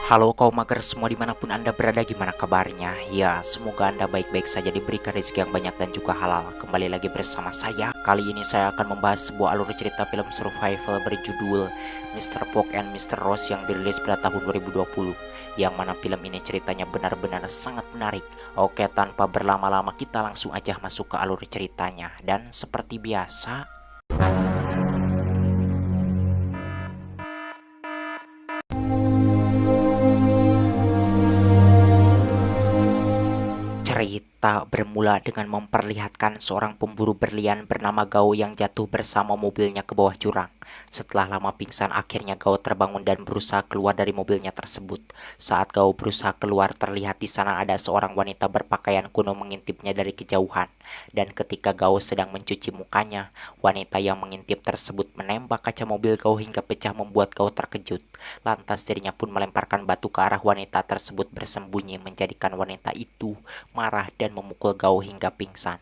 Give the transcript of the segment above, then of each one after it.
Halo kaum mager semua dimanapun Anda berada, gimana kabarnya? Ya, semoga Anda baik-baik saja, diberikan rezeki yang banyak dan juga halal. Kembali lagi bersama saya. Kali ini saya akan membahas sebuah alur cerita film survival berjudul Mr. Fogg and Mr. Rose yang dirilis pada tahun 2020. Yang mana film ini ceritanya benar-benar sangat menarik. Oke, tanpa berlama-lama kita langsung aja masuk ke alur ceritanya. Dan seperti biasa, cerita bermula dengan memperlihatkan seorang pemburu berlian bernama Gao yang jatuh bersama mobilnya ke bawah jurang. Setelah lama pingsan, akhirnya Gao terbangun dan berusaha keluar dari mobilnya tersebut. Saat Gao berusaha keluar, terlihat di sana ada seorang wanita berpakaian kuno mengintipnya dari kejauhan. Dan ketika Gao sedang mencuci mukanya, wanita yang mengintip tersebut menembak kaca mobil Gao hingga pecah, membuat Gao terkejut. Lantas dirinya pun melemparkan batu ke arah wanita tersebut bersembunyi, menjadikan wanita itu marah dan memukul Gao hingga pingsan.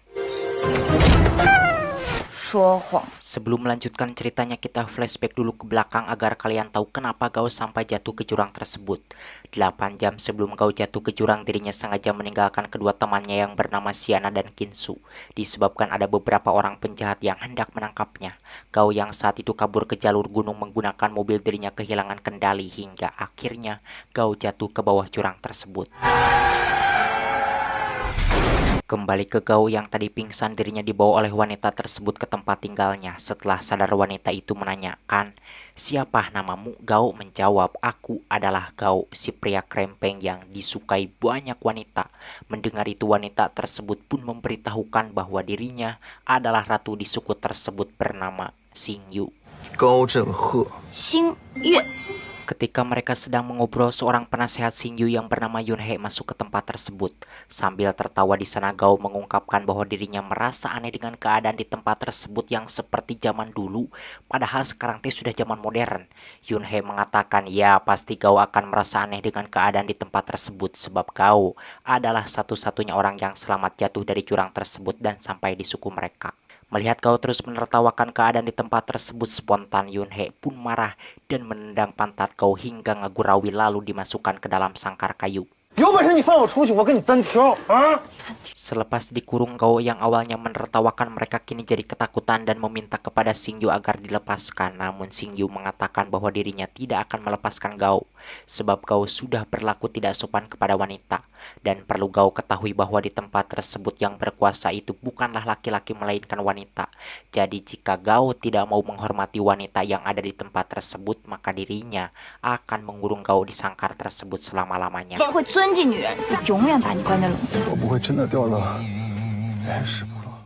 Sebelum melanjutkan ceritanya, kita flashback dulu ke belakang agar kalian tahu kenapa Gao sampai jatuh ke jurang tersebut. 8 jam sebelum Gao jatuh ke jurang, dirinya sengaja meninggalkan kedua temannya yang bernama Xiana dan Kinsu, disebabkan ada beberapa orang penjahat yang hendak menangkapnya. Gao yang saat itu kabur ke jalur gunung menggunakan mobil dirinya kehilangan kendali hingga akhirnya Gao jatuh ke bawah jurang tersebut. Kembali ke Gao yang tadi pingsan, dirinya dibawa oleh wanita tersebut ke tempat tinggalnya. Setelah sadar, wanita itu menanyakan, "Siapa namamu?" Gao menjawab, "Aku adalah Gao, si pria krempeng yang disukai banyak wanita." Mendengar itu, wanita tersebut pun memberitahukan bahwa dirinya adalah ratu di suku tersebut bernama Xingyu. Gao Zhenghe. Xingyu. Ketika mereka sedang mengobrol, seorang penasehat Xingyu yang bernama Yunhe masuk ke tempat tersebut. Sambil tertawa di sana, Gao mengungkapkan bahwa dirinya merasa aneh dengan keadaan di tempat tersebut yang seperti zaman dulu, padahal sekarang sudah zaman modern. Yunhe mengatakan, ya pasti Gao akan merasa aneh dengan keadaan di tempat tersebut, sebab Gao adalah satu-satunya orang yang selamat jatuh dari jurang tersebut dan sampai di suku mereka. Melihat Gao terus menertawakan keadaan di tempat tersebut, spontan Yunhe pun marah dan menendang pantat Gao hingga ngagurawi, lalu dimasukkan ke dalam sangkar kayu. Selepas dikurung, Gao yang awalnya menertawakan mereka kini jadi ketakutan dan meminta kepada Xingyu agar dilepaskan. Namun Xingyu mengatakan bahwa dirinya tidak akan melepaskan Gao, sebab Gao sudah berlaku tidak sopan kepada wanita. Dan perlu Gao ketahui bahwa di tempat tersebut yang berkuasa itu bukanlah laki-laki melainkan wanita. Jadi jika Gao tidak mau menghormati wanita yang ada di tempat tersebut, maka dirinya akan mengurung Gao di sangkar tersebut selama-lamanya.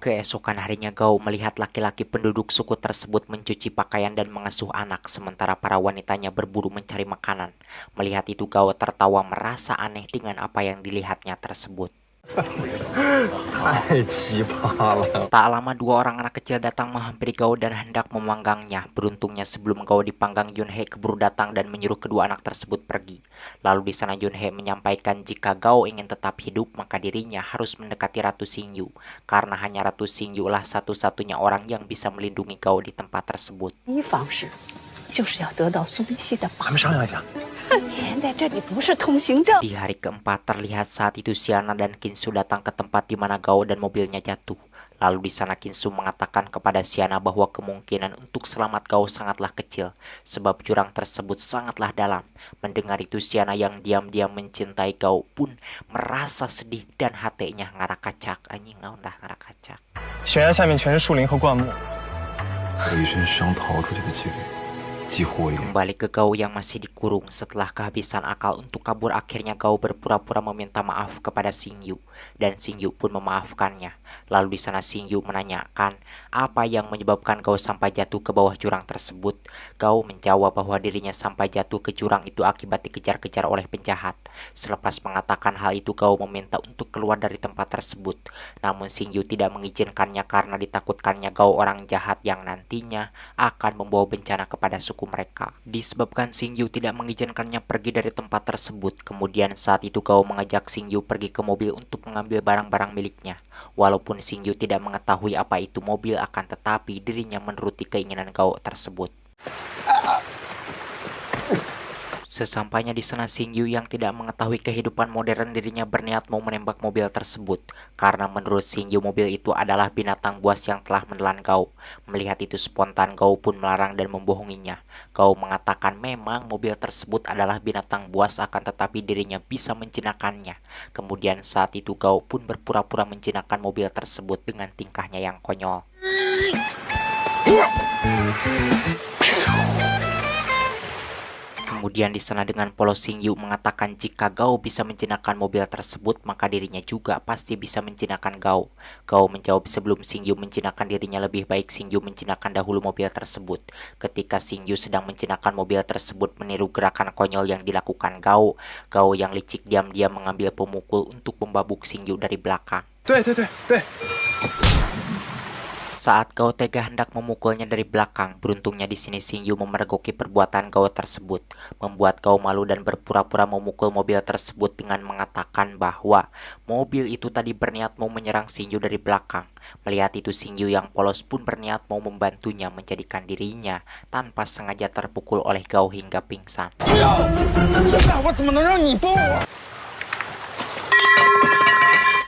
Keesokan harinya, Gao melihat laki-laki penduduk suku tersebut mencuci pakaian dan mengasuh anak, sementara para wanitanya berburu mencari makanan. Melihat itu, Gao tertawa merasa aneh dengan apa yang dilihatnya tersebut. Tak lama, dua orang anak kecil datang menghampiri Gao dan hendak memanggangnya. Beruntungnya sebelum Gao dipanggang, Yunhe keburu datang dan menyuruh kedua anak tersebut pergi. Lalu di sana Yunhe menyampaikan jika Gao ingin tetap hidup, maka dirinya harus mendekati Ratu Xingyu, karena hanya Ratu Xingyu lah satu-satunya orang yang bisa melindungi Gao di tempat tersebut. Di hari keempat, terlihat saat itu Xiana dan Kinsu datang ke tempat di mana Gao dan mobilnya jatuh. Lalu di sana Kinsu mengatakan kepada Xiana bahwa kemungkinan untuk selamat Gao sangatlah kecil, sebab jurang tersebut sangatlah dalam. Mendengar itu, Xiana yang diam-diam mencintai Gao pun merasa sedih dan hatinya ngarak kacak. Anjing, naon dah ngarak kacak. Kembali ke Gao yang masih dikurung. Setelah kehabisan akal untuk kabur, akhirnya Gao berpura-pura meminta maaf kepada Xingyu, dan Xingyu pun memaafkannya. Lalu di sana Xingyu menanyakan apa yang menyebabkan Gao sampai jatuh ke bawah jurang tersebut. Gao menjawab bahwa dirinya sampai jatuh ke jurang itu akibat dikejar-kejar oleh penjahat. Selepas mengatakan hal itu, Gao meminta untuk keluar dari tempat tersebut. Namun Xingyu tidak mengizinkannya karena ditakutkannya Gao orang jahat yang nantinya akan membawa bencana kepada suku mereka. Disebabkan Xingyu tidak mengizinkannya pergi dari tempat tersebut. Kemudian saat itu Gao mengajak Xingyu pergi ke mobil untuk mengambil barang-barang miliknya. Walaupun Xingyu tidak mengetahui apa itu mobil, akan tetapi dirinya menuruti keinginan Gao tersebut. Sesampainya di sana, Xingyu yang tidak mengetahui kehidupan modern dirinya berniat mau menembak mobil tersebut. Karena menurut Xingyu mobil itu adalah binatang buas yang telah menelan Gao. Melihat itu spontan, Gao pun melarang dan membohonginya. Gao mengatakan memang mobil tersebut adalah binatang buas, akan tetapi dirinya bisa menjinakkannya. Kemudian saat itu Gao pun berpura-pura menjinakkan mobil tersebut dengan tingkahnya yang konyol. Kemudian di sana dengan polos Xingyu mengatakan jika Gao bisa menjinakkan mobil tersebut, maka dirinya juga pasti bisa menjinakkan Gao. Gao menjawab sebelum Xingyu menjinakkan dirinya, lebih baik Xingyu menjinakkan dahulu mobil tersebut. Ketika Xingyu sedang menjinakkan mobil tersebut meniru gerakan konyol yang dilakukan Gao, Gao yang licik diam-diam mengambil pemukul untuk membabuk Xingyu dari belakang. Saat Gao tega hendak memukulnya dari belakang, beruntungnya di sini Xingyu memergoki perbuatan Gao tersebut, membuat Gao malu dan berpura-pura memukul mobil tersebut dengan mengatakan bahwa mobil itu tadi berniat mau menyerang Xingyu dari belakang. Melihat itu Xingyu yang polos pun berniat mau membantunya, menjadikan dirinya tanpa sengaja terpukul oleh Gao hingga pingsan.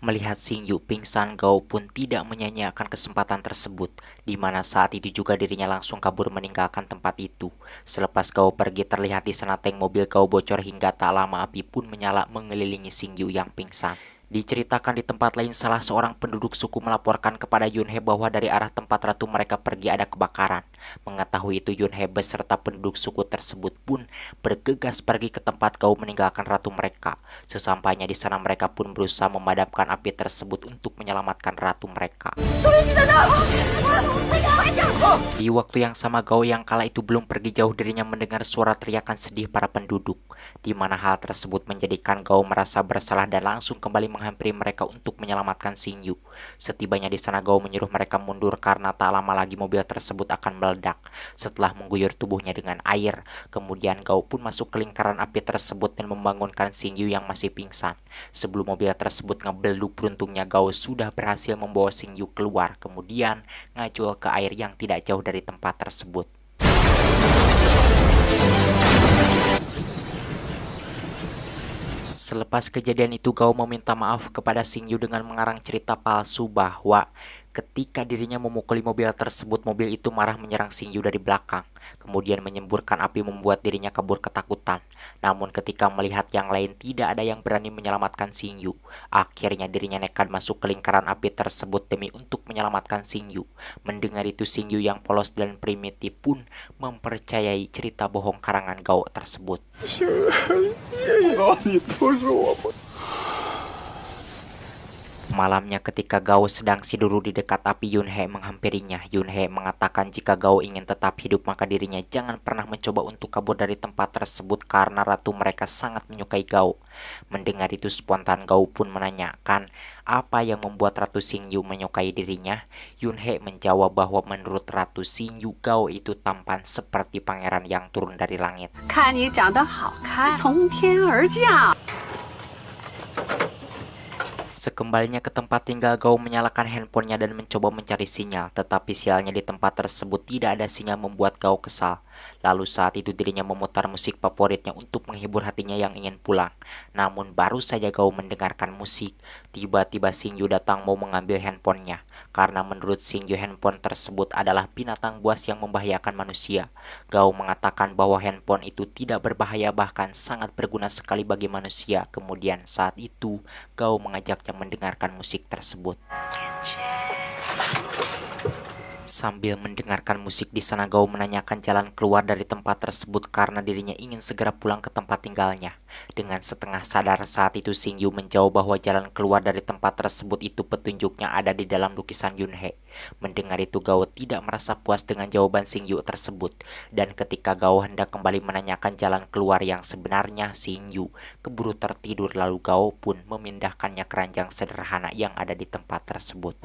Melihat Xingyu pingsan, Gao pun tidak menyia-nyiakan kesempatan tersebut, di mana saat itu juga dirinya langsung kabur meninggalkan tempat itu. Selepas Gao pergi, terlihat di sana tank mobil Gao bocor hingga tak lama api pun menyala mengelilingi Xingyu yang pingsan. Diceritakan di tempat lain, salah seorang penduduk suku melaporkan kepada Yunhe bahwa dari arah tempat ratu mereka pergi ada kebakaran. Mengetahui itu, Yunhe beserta penduduk suku tersebut pun bergegas pergi ke tempat Gao meninggalkan ratu mereka. Sesampainya di sana mereka pun berusaha memadamkan api tersebut untuk menyelamatkan ratu mereka. Di waktu yang sama, Gao yang kala itu belum pergi jauh, dirinya mendengar suara teriakan sedih para penduduk, di mana hal tersebut menjadikan Gao merasa bersalah dan langsung kembali menghampiri mereka untuk menyelamatkan Xingyu. Setibanya di sana, Gao menyuruh mereka mundur karena tak lama lagi mobil tersebut akan meledak. Setelah mengguyur tubuhnya dengan air, kemudian Gao pun masuk ke lingkaran api tersebut dan membangunkan Xingyu yang masih pingsan. Sebelum mobil tersebut ngebelup, beruntungnya Gao sudah berhasil membawa Xingyu keluar, kemudian ngajul ke air yang tidak jauh dari tempat tersebut. Selepas kejadian itu, Gao meminta maaf kepada Xingyu dengan mengarang cerita palsu bahwa ketika dirinya memukuli mobil tersebut, mobil itu marah menyerang Xingyu dari belakang, kemudian menyemburkan api membuat dirinya kabur ketakutan. Namun ketika melihat yang lain tidak ada yang berani menyelamatkan Xingyu, akhirnya dirinya nekat masuk ke lingkaran api tersebut demi untuk menyelamatkan Xingyu. Mendengar itu, Xingyu yang polos dan primitif pun mempercayai cerita bohong karangan Gao tersebut. Malamnya ketika Gao sedang siduru di dekat api, Yunhe menghampirinya. Yunhe mengatakan jika Gao ingin tetap hidup maka dirinya jangan pernah mencoba untuk kabur dari tempat tersebut karena ratu mereka sangat menyukai Gao. Mendengar itu spontan Gao pun menanyakan apa yang membuat Ratu Xingyu menyukai dirinya. Yunhe menjawab bahwa menurut Ratu Xingyu, Gao itu tampan seperti pangeran yang turun dari langit. Sekembalinya ke tempat tinggal, Gao menyalakan handphonenya dan mencoba mencari sinyal. Tetapi sialnya di tempat tersebut tidak ada sinyal, membuat Gao kesal. Lalu saat itu dirinya memutar musik favoritnya untuk menghibur hatinya yang ingin pulang. Namun baru saja Gao mendengarkan musik, tiba-tiba Xingyu datang mau mengambil handphonenya. Karena menurut Xingyu handphone tersebut adalah binatang buas yang membahayakan manusia. Gao mengatakan bahwa handphone itu tidak berbahaya, bahkan sangat berguna sekali bagi manusia. Kemudian saat itu Gao mengajaknya mendengarkan musik tersebut. Sambil mendengarkan musik di sana, Gao menanyakan jalan keluar dari tempat tersebut karena dirinya ingin segera pulang ke tempat tinggalnya. Dengan setengah sadar saat itu Xingyu menjawab bahwa jalan keluar dari tempat tersebut itu petunjuknya ada di dalam lukisan Yunhe. Mendengar itu Gao tidak merasa puas dengan jawaban Xingyu tersebut, dan ketika Gao hendak kembali menanyakan jalan keluar yang sebenarnya, Xingyu keburu tertidur. Lalu Gao pun memindahkannya ke ranjang sederhana yang ada di tempat tersebut.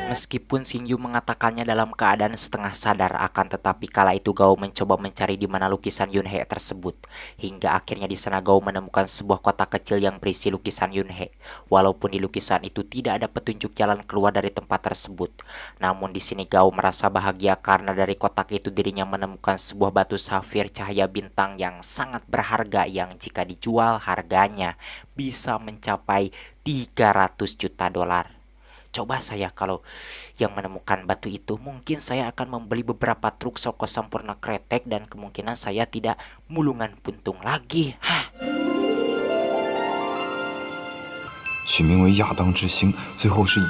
Meskipun Xingyu mengatakannya dalam keadaan setengah sadar, akan tetapi kala itu Gao mencoba mencari di mana lukisan Yunhe tersebut. Hingga akhirnya di sana Gao menemukan sebuah kotak kecil yang berisi lukisan Yunhe. Walaupun di lukisan itu tidak ada petunjuk jalan keluar dari tempat tersebut. Namun di sini Gao merasa bahagia karena dari kotak itu dirinya menemukan sebuah batu safir cahaya bintang yang sangat berharga yang jika dijual harganya bisa mencapai 300 juta dolar. Coba saya kalau yang menemukan batu itu, mungkin saya akan membeli beberapa truk Soko Sampurna Kretek dan kemungkinan saya tidak mulungan puntung lagi. Hah. 取名为亚当之星，最后是以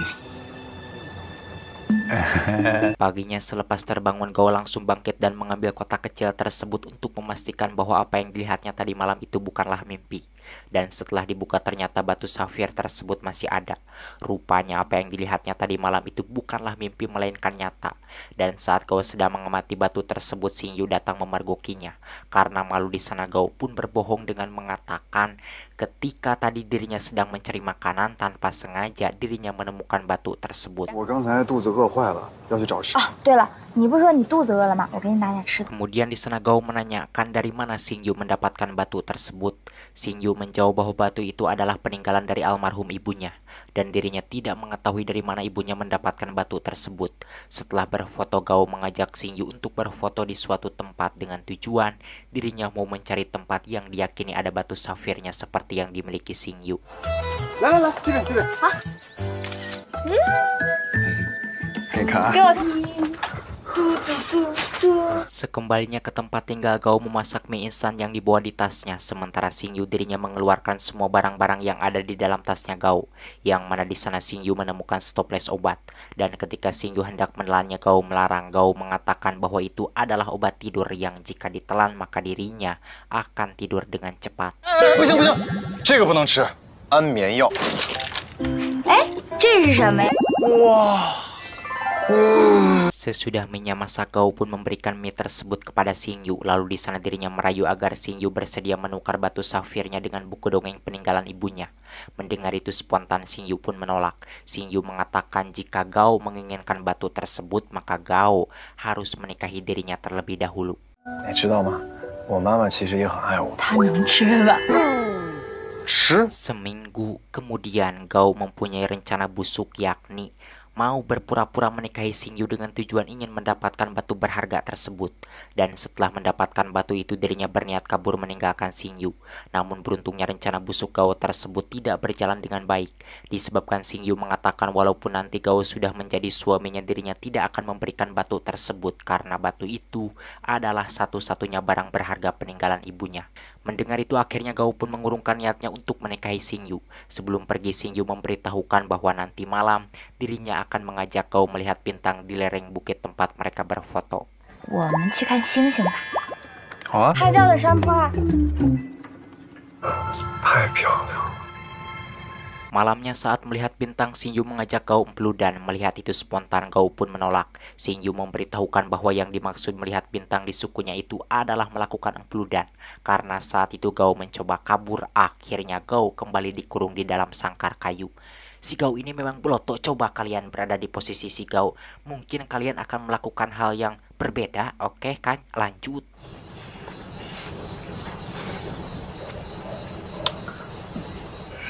Paginya selepas terbangun Gao langsung bangkit dan mengambil kotak kecil tersebut untuk memastikan bahwa apa yang dilihatnya tadi malam itu bukanlah mimpi. Dan setelah dibuka ternyata batu safir tersebut masih ada. Rupanya apa yang dilihatnya tadi malam itu bukanlah mimpi melainkan nyata. Dan saat Gao sedang mengamati batu tersebut, Xingyu datang memergokinya. Karena malu di sana Gao pun berbohong dengan mengatakan ketika tadi dirinya sedang mencari makanan tanpa sengaja dirinya menemukan batu tersebut. 我刚才肚子饿坏了，要去找食。啊，对了，你不是说你肚子饿了吗？我给你拿点吃的。 Kemudian di sana Gao menanyakan dari mana Xingyu mendapatkan batu tersebut. Xingyu menjawab bahwa batu itu adalah peninggalan dari almarhum ibunya dan dirinya tidak mengetahui dari mana ibunya mendapatkan batu tersebut. Setelah berfoto, Gao mengajak Xingyu untuk berfoto di suatu tempat dengan tujuan dirinya mau mencari tempat yang diyakini ada batu safirnya seperti yang dimiliki Xingyu. 来来来，这边这边。啊。给你看啊。 给我嘟嘟嘟嘟。 Sekembalinya ke tempat tinggal, Gao memasak mie instan yang dibawa di tasnya, sementara Xingyu dirinya mengeluarkan semua barang-barang yang ada di dalam tasnya Gao, yang mana di sana Xingyu menemukan stoples obat. Dan ketika Xingyu hendak menelannya, Gao melarang. Gao mengatakan bahwa itu adalah obat tidur yang jika ditelan maka dirinya akan tidur dengan cepat. 不行不行，这个不能吃，安眠药。哎，这是什么呀？ 哇。 Sesudah minyak masak, Gao pun memberikan mie tersebut kepada Xingyu. Lalu di sana dirinya merayu agar Xingyu bersedia menukar batu safirnya dengan buku dongeng peninggalan ibunya. Mendengar itu spontan Xingyu pun menolak. Xingyu mengatakan jika Gao menginginkan batu tersebut maka Gao harus menikahi dirinya terlebih dahulu. 你知道吗？我妈妈其实也很爱我。它能吃吧？ 吃？ Seminggu kemudian Gao mempunyai rencana busuk, yakni mau berpura-pura menikahi Xingyu dengan tujuan ingin mendapatkan batu berharga tersebut. Dan setelah mendapatkan batu itu dirinya berniat kabur meninggalkan Xingyu. Namun beruntungnya rencana busuk Gao tersebut tidak berjalan dengan baik. Disebabkan Xingyu mengatakan walaupun nanti Gao sudah menjadi suaminya dirinya tidak akan memberikan batu tersebut karena batu itu adalah satu-satunya barang berharga peninggalan ibunya. Mendengar itu akhirnya Gao pun mengurungkan niatnya untuk menikahi Xingyu. Sebelum pergi Xingyu memberitahukan bahwa nanti malam dirinya akan mengajak Gao melihat bintang di lereng bukit tempat mereka berfoto. 我们去看星星吧。好啊。拍照的山坡啊。太漂亮了。 Malamnya saat melihat bintang, Xingyu mengajak Gao empludan. Melihat itu spontan Gao pun menolak. Xingyu memberitahukan bahwa yang dimaksud melihat bintang di sukunya itu adalah melakukan empludan. Karena saat itu Gao mencoba kabur, akhirnya Gao kembali dikurung di dalam sangkar kayu. Si Gao ini memang beloto. Coba kalian berada di posisi si Gao, mungkin kalian akan melakukan hal yang berbeda. Oke kan, lanjut.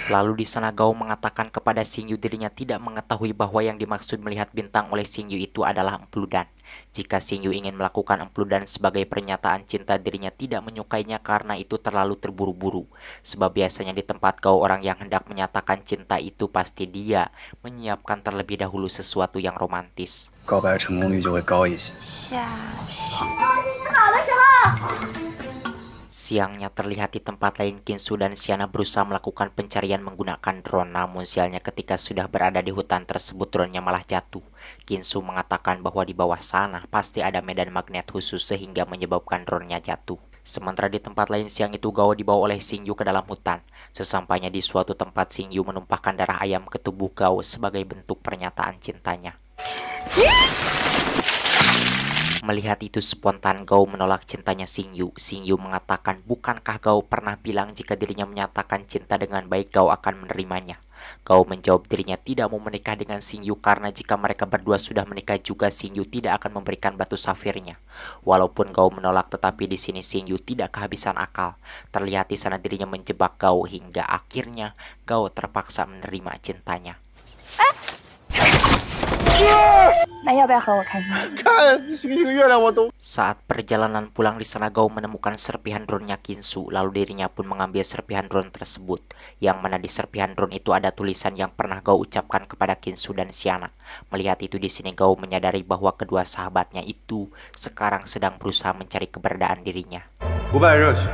Lalu di sana Gao mengatakan kepada Xingyu dirinya tidak mengetahui bahwa yang dimaksud melihat bintang oleh Xingyu itu adalah empludan. Jika Xingyu ingin melakukan empludan sebagai pernyataan cinta, dirinya tidak menyukainya karena itu terlalu terburu-buru. Sebab biasanya di tempat Gao orang yang hendak menyatakan cinta itu pasti dia menyiapkan terlebih dahulu sesuatu yang romantis. 告白成功率就会高一些。 Siangnya terlihat di tempat lain Kinsu dan Xiana berusaha melakukan pencarian menggunakan drone. Namun sialnya ketika sudah berada di hutan tersebut drone-nya malah jatuh. Kinsu mengatakan bahwa di bawah sana pasti ada medan magnet khusus sehingga menyebabkan drone-nya jatuh. Sementara di tempat lain siang itu Gao dibawa oleh Xingyu ke dalam hutan. Sesampainya di suatu tempat Xingyu menumpahkan darah ayam ke tubuh Gao sebagai bentuk pernyataan cintanya. Melihat itu spontan Gao menolak cintanya Xingyu. Xingyu mengatakan bukankah Gao pernah bilang jika dirinya menyatakan cinta dengan baik Gao akan menerimanya. Gao menjawab dirinya tidak mau menikah dengan Xingyu karena jika mereka berdua sudah menikah juga Xingyu tidak akan memberikan batu safirnya. Walaupun Gao menolak, tetapi di sini Xingyu tidak kehabisan akal. Terlihat di sana dirinya menjebak Gao hingga akhirnya Gao terpaksa menerima cintanya. 那要不要和我看星星？ 看星星月亮我都 Saat perjalanan pulang di sana Gao menemukan serpihan drone-nya Kinsu, lalu dirinya pun mengambil serpihan drone tersebut, yang mana di serpihan drone itu ada tulisan yang pernah Gao ucapkan kepada Kinsu dan Xiana. Melihat itu di sini Gao menyadari bahwa kedua sahabatnya itu sekarang sedang berusaha mencari keberadaan dirinya. 不败热血。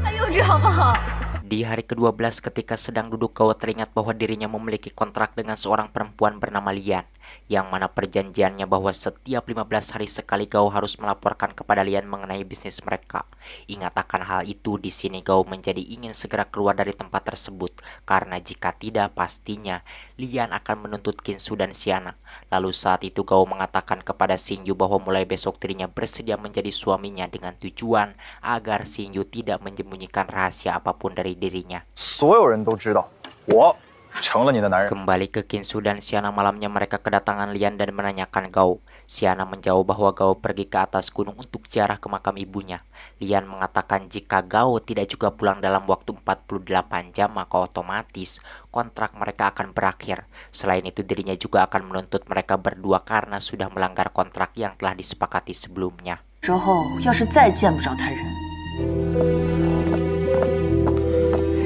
哎，幼稚好不好？ Di hari ke-12 ketika sedang duduk Gao teringat bahwa dirinya memiliki kontrak dengan seorang perempuan bernama Lian, yang mana perjanjiannya bahwa setiap 15 hari sekali Gao harus melaporkan kepada Lian mengenai bisnis mereka. Ingat akan hal itu, di sini Gao menjadi ingin segera keluar dari tempat tersebut karena jika tidak pastinya Lian akan menuntut Kinsu dan Xiana. Lalu saat itu Gao mengatakan kepada Xingyu bahwa mulai besok dirinya bersedia menjadi suaminya dengan tujuan agar Xingyu tidak menyembunyikan rahasia apapun dari dirinya. 所有人都知道我成了你的男人。 Kembali ke Kinsu dan Xiana, malamnya mereka kedatangan Lian dan menanyakan Gao. Xiana menjawab bahwa Gao pergi ke atas gunung untuk ziarah ke makam ibunya. Lian mengatakan jika Gao tidak juga pulang dalam waktu 48 jam maka otomatis kontrak mereka akan berakhir. Selain itu dirinya juga akan menuntut mereka berdua karena sudah melanggar kontrak yang telah disepakati sebelumnya. 之后要是再见不着他人，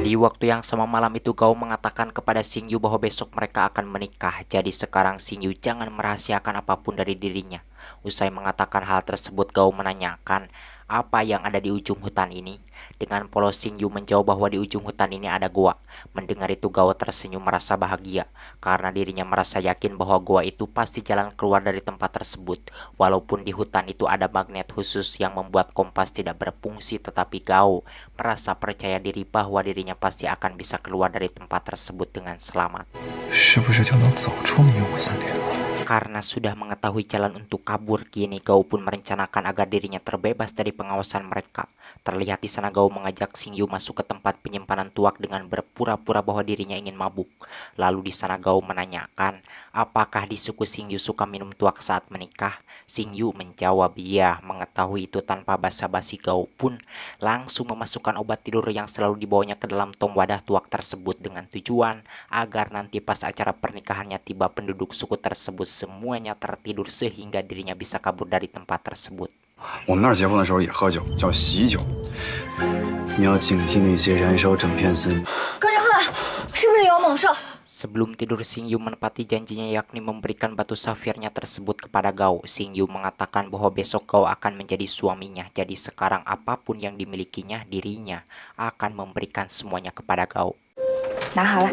Di waktu yang sama malam itu Gao mengatakan kepada Xingyu bahwa besok mereka akan menikah. Jadi sekarang Xingyu jangan merahasiakan apapun dari dirinya. Usai mengatakan hal tersebut Gao menanyakan apa yang ada di ujung hutan ini. Dengan polos Xingyu menjawab bahwa di ujung hutan ini ada goa. Mendengar itu Gao tersenyum merasa bahagia karena dirinya merasa yakin bahwa goa itu pasti jalan keluar dari tempat tersebut. Walaupun di hutan itu ada magnet khusus yang membuat kompas tidak berfungsi, tetapi Gao merasa percaya diri bahwa dirinya pasti akan bisa keluar dari tempat tersebut dengan selamat. 是不是就能走出迷雾森林了？ Karena sudah mengetahui jalan untuk kabur, kini Gao pun merencanakan agar dirinya terbebas dari pengawasan mereka. Terlihat di sana Gao mengajak Xingyu masuk ke tempat penyimpanan tuak dengan berpura-pura bahwa dirinya ingin mabuk. Lalu di sana Gao menanyakan apakah di suku Xingyu suka minum tuak saat menikah. Xingyu menjawab iya. Mengetahui itu tanpa basa-basi Gao pun langsung memasukkan obat tidur yang selalu dibawanya ke dalam tong wadah tuak tersebut dengan tujuan agar nanti pas acara pernikahannya tiba penduduk suku tersebut semuanya tertidur sehingga dirinya bisa kabur dari tempat tersebut. 我们那儿结婚的时候也喝酒，叫喜酒。你要警惕那些燃烧整片森林。 高振赫，是不是有猛兽？ Sebelum tidur Xingyu menepati janjinya yakni memberikan batu safirnya tersebut kepada Gao. Xingyu mengatakan bahwa besok Gao akan menjadi suaminya. Jadi sekarang apapun yang dimilikinya dirinya akan memberikan semuanya kepada Gao. 拿好了，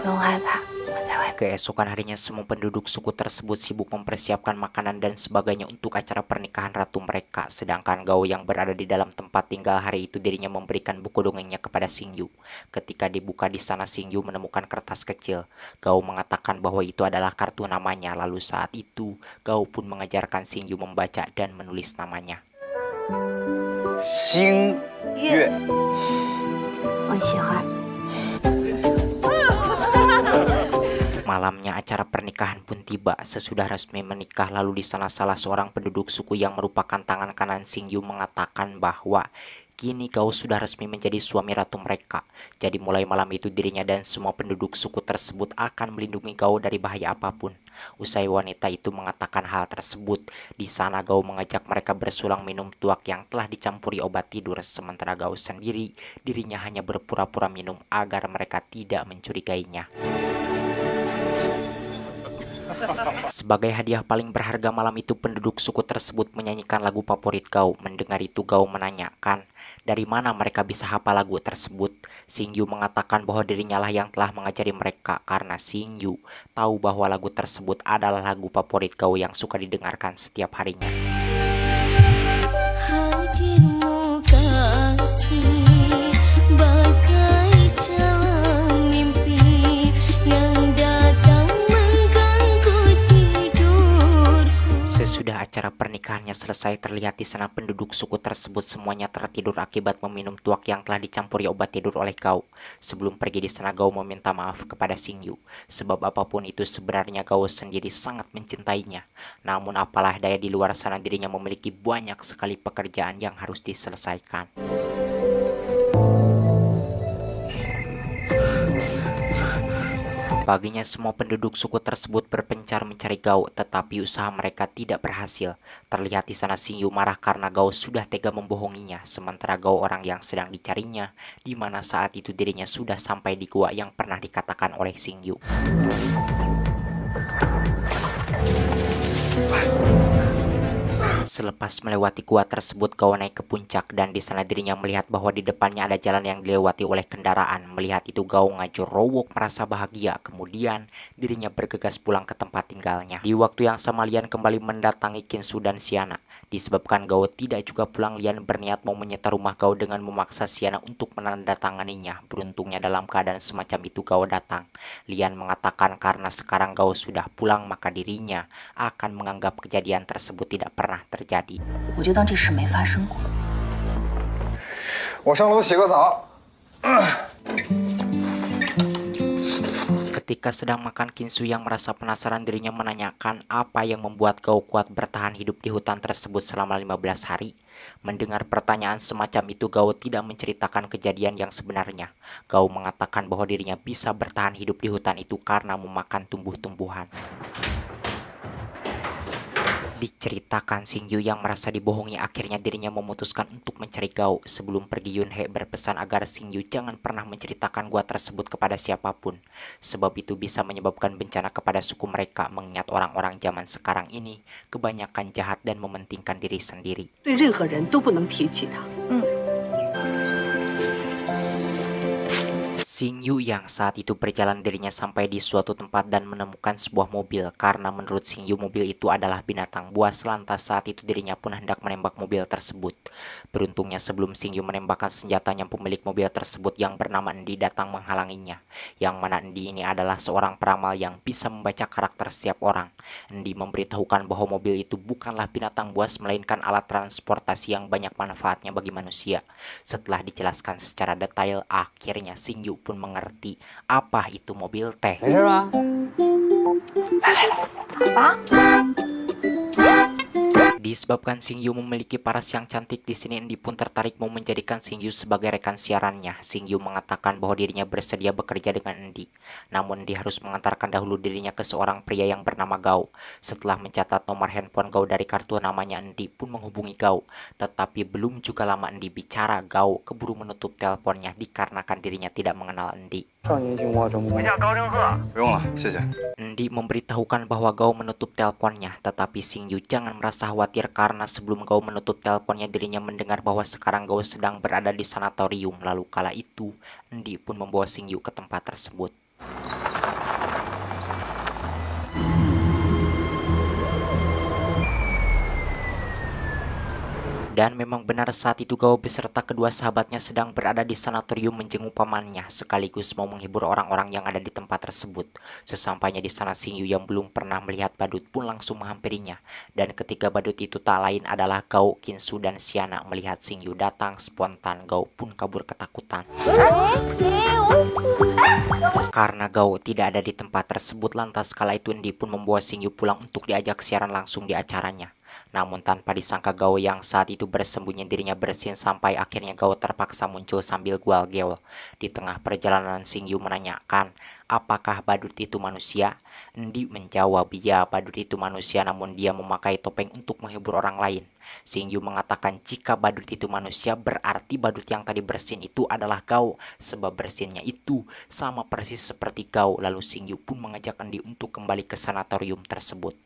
不用害怕，我在外面。 Keesokan harinya semua penduduk suku tersebut sibuk mempersiapkan makanan dan sebagainya untuk acara pernikahan ratu mereka. Sedangkan Gao yang berada di dalam tempat tinggal hari itu dirinya memberikan buku dongengnya kepada Xingyu. Ketika dibuka di sana Xingyu menemukan kertas kecil. Gao mengatakan bahwa itu adalah kartu namanya. Lalu saat itu Gao pun mengajarkan Xingyu membaca dan menulis namanya. 星月，我喜欢。 Malamnya acara pernikahan pun tiba. Sesudah resmi menikah, lalu di sana salah seorang penduduk suku yang merupakan tangan kanan Xingyu mengatakan bahwa kini Gao sudah resmi menjadi suami ratu mereka. Jadi mulai malam itu dirinya dan semua penduduk suku tersebut akan melindungi Gao dari bahaya apapun. Usai wanita itu mengatakan hal tersebut, di sana Gao mengajak mereka bersulang minum tuak yang telah dicampuri obat tidur. Sementara Gao sendiri, dirinya hanya berpura-pura minum agar mereka tidak mencurigainya. Sebagai hadiah paling berharga malam itu penduduk suku tersebut menyanyikan lagu favorit Gao. Mendengar itu Gao menanyakan dari mana mereka bisa hafal lagu tersebut. Xingyu mengatakan bahwa dirinya lah yang telah mengajari mereka karena Xingyu tahu bahwa lagu tersebut adalah lagu favorit Gao yang suka didengarkan setiap harinya. Hadirmu kasih bagai dalam mimpi yang datang mengganggu tidurku. Sesudah Ketika acara pernikahannya selesai, terlihat di sana penduduk suku tersebut semuanya tertidur akibat meminum tuak yang telah dicampuri obat tidur oleh Gao. Sebelum pergi di sana, Gao meminta maaf kepada Xingyu. Sebab apapun itu sebenarnya Gao sendiri sangat mencintainya. Namun apalah daya, di luar sana dirinya memiliki banyak sekali pekerjaan yang harus diselesaikan. Paginya semua penduduk suku tersebut berpencar mencari Gao, tetapi usaha mereka tidak berhasil. Terlihat di sana Xingyu marah karena Gao sudah tega membohonginya, sementara Gao orang yang sedang dicarinya, di mana saat itu dirinya sudah sampai di gua yang pernah dikatakan oleh Xingyu. Selepas melewati gua tersebut, Gao naik ke puncak dan di sana dirinya melihat bahwa di depannya ada jalan yang dilewati oleh kendaraan. Melihat itu Gao ngajorowok merasa bahagia. Kemudian dirinya bergegas pulang ke tempat tinggalnya. Di waktu yang sama Lian kembali mendatangi Qinsu dan Xiana. Disebabkan Gao tidak juga pulang, Lian berniat mau menyita rumah Gao dengan memaksa Xiana untuk menandatanganinya. Beruntungnya dalam keadaan semacam itu Gao datang. Lian mengatakan karena sekarang Gao sudah pulang maka dirinya akan menganggap kejadian tersebut tidak pernah terjadi. 我就当这事没发生过。我上楼洗个澡。 Ketika sedang makan, Qinsu yang merasa penasaran dirinya menanyakan apa yang membuat Gao kuat bertahan hidup di hutan tersebut selama 15 hari. Mendengar pertanyaan semacam itu, Gao tidak menceritakan kejadian yang sebenarnya. Gao mengatakan bahwa dirinya bisa bertahan hidup di hutan itu karena memakan tumbuh-tumbuhan. Diceritakan Xingyu yang merasa dibohongi, akhirnya dirinya memutuskan untuk mencari Gao. Sebelum pergi, Yunhe berpesan agar Xingyu jangan pernah menceritakan gua tersebut kepada siapapun, sebab itu bisa menyebabkan bencana kepada suku mereka, mengingat orang-orang zaman sekarang ini kebanyakan jahat dan mementingkan diri sendiri. 对任何人都不能提起他。 Xingyu yang saat itu berjalan, dirinya sampai di suatu tempat dan menemukan sebuah mobil. Karena menurut Xingyu mobil itu adalah binatang buas, lantas saat itu dirinya pun hendak menembak mobil tersebut. Beruntungnya sebelum Xingyu menembakkan senjatanya, pemilik mobil tersebut yang bernama Endi datang menghalanginya. Yang mana Endi ini adalah seorang peramal yang bisa membaca karakter setiap orang. Endi memberitahukan bahwa mobil itu bukanlah binatang buas melainkan alat transportasi yang banyak manfaatnya bagi manusia. Setelah dijelaskan secara detail, akhirnya Xingyu pun mengerti apa itu mobil teh. Disebabkan Xingyu memiliki paras yang cantik, di sini Endi pun tertarik mau menjadikan Xingyu sebagai rekan siarannya. Xingyu mengatakan bahwa dirinya bersedia bekerja dengan Endi. Namun Endi harus mengantarkan dahulu dirinya ke seorang pria yang bernama Gao. Setelah mencatat nomor handphone Gao dari kartu namanya, Endi pun menghubungi Gao. Tetapi belum juga lama Endi bicara, Gao keburu menutup teleponnya dikarenakan dirinya tidak mengenal Endi. 不用了，谢谢。 Endi memberitahukan bahwa Gao menutup teleponnya, tetapi Xingyu jangan merasa khawatir karena sebelum Gao menutup teleponnya dirinya mendengar bahwa sekarang Gao sedang berada di sanatorium. Lalu kala itu Endi pun membawa Xingyu ke tempat tersebut. Dan memang benar saat itu Gao beserta kedua sahabatnya sedang berada di sanatorium menjenguk pamannya, sekaligus mau menghibur orang-orang yang ada di tempat tersebut. Sesampainya di sana, Xingyu yang belum pernah melihat badut pun langsung menghampirinya. Dan ketika badut itu tak lain adalah Gao, Qinsu dan Xiana. Melihat Xingyu datang spontan, Gao pun kabur ketakutan. Karena Gao tidak ada di tempat tersebut, lantas kala itu Endi pun membawa Xingyu pulang untuk diajak siaran langsung di acaranya. Namun tanpa disangka Gao yang saat itu bersembunyi dirinya bersin sampai akhirnya Gao terpaksa muncul sambil gual-geol. Di tengah perjalanan Xingyu menanyakan, apakah badut itu manusia? Endi menjawab, ya badut itu manusia, namun dia memakai topeng untuk menghibur orang lain. Xingyu mengatakan jika badut itu manusia berarti badut yang tadi bersin itu adalah Gao, sebab bersinnya itu sama persis seperti Gao. Lalu Xingyu pun mengajak Endi untuk kembali ke sanatorium tersebut.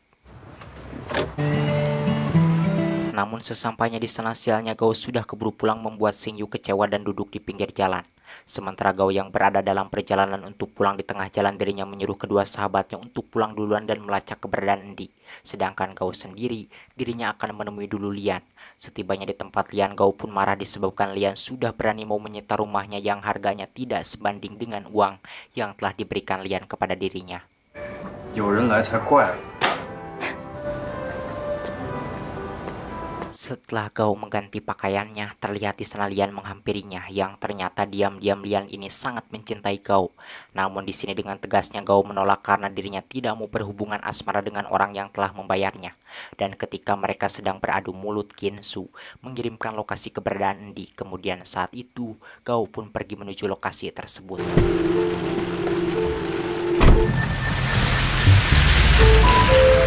Namun sesampainya di sana, sialnya Gao sudah keburu pulang membuat Xingyu kecewa dan duduk di pinggir jalan. Sementara Gao yang berada dalam perjalanan untuk pulang, di tengah jalan dirinya menyuruh kedua sahabatnya untuk pulang duluan dan melacak keberadaan Endi. Sedangkan Gao sendiri, dirinya akan menemui dulu Lian. Setibanya di tempat Lian, Gao pun marah disebabkan Lian sudah berani mau menyita rumahnya yang harganya tidak sebanding dengan uang yang telah diberikan Lian kepada dirinya. 有人来才怪了。Setelah Gao mengganti pakaiannya, terlihat di sana Lian menghampirinya, yang ternyata diam-diam Lian ini sangat mencintai Gao. Namun di sini dengan tegasnya Gao menolak karena dirinya tidak mau berhubungan asmara dengan orang yang telah membayarnya. Dan ketika mereka sedang beradu mulut, Kinsu mengirimkan lokasi keberadaan Endi. Kemudian saat itu Gao pun pergi menuju lokasi tersebut.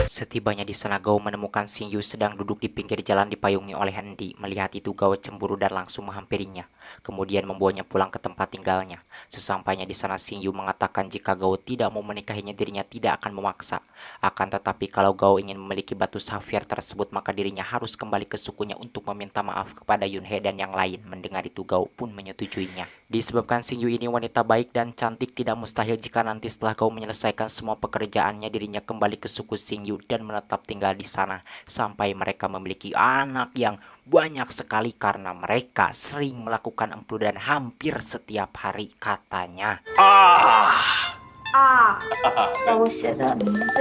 Setibanya di sana, Gao menemukan Xingyu sedang duduk di pinggir jalan dipayungi oleh Endi. Melihat itu, Gao cemburu dan langsung menghampirinya, kemudian membawanya pulang ke tempat tinggalnya. Sesampainya di sana, Xingyu mengatakan jika Gao tidak mau menikahinya, dirinya tidak akan memaksa. Akan tetapi kalau Gao ingin memiliki batu safir tersebut, maka dirinya harus kembali ke sukunya untuk meminta maaf kepada Yunhe dan yang lain. Mendengar itu, Gao pun menyetujuinya. Disebabkan Xingyu ini wanita baik dan cantik, tidak mustahil jika nanti setelah Gao menyelesaikan semua pekerjaannya, dirinya kembali ke suku Xingyu dan menetap tinggal di sana sampai mereka memiliki anak yang banyak sekali karena mereka sering melakukan empu dan hampir setiap hari katanya. 把我写的名字。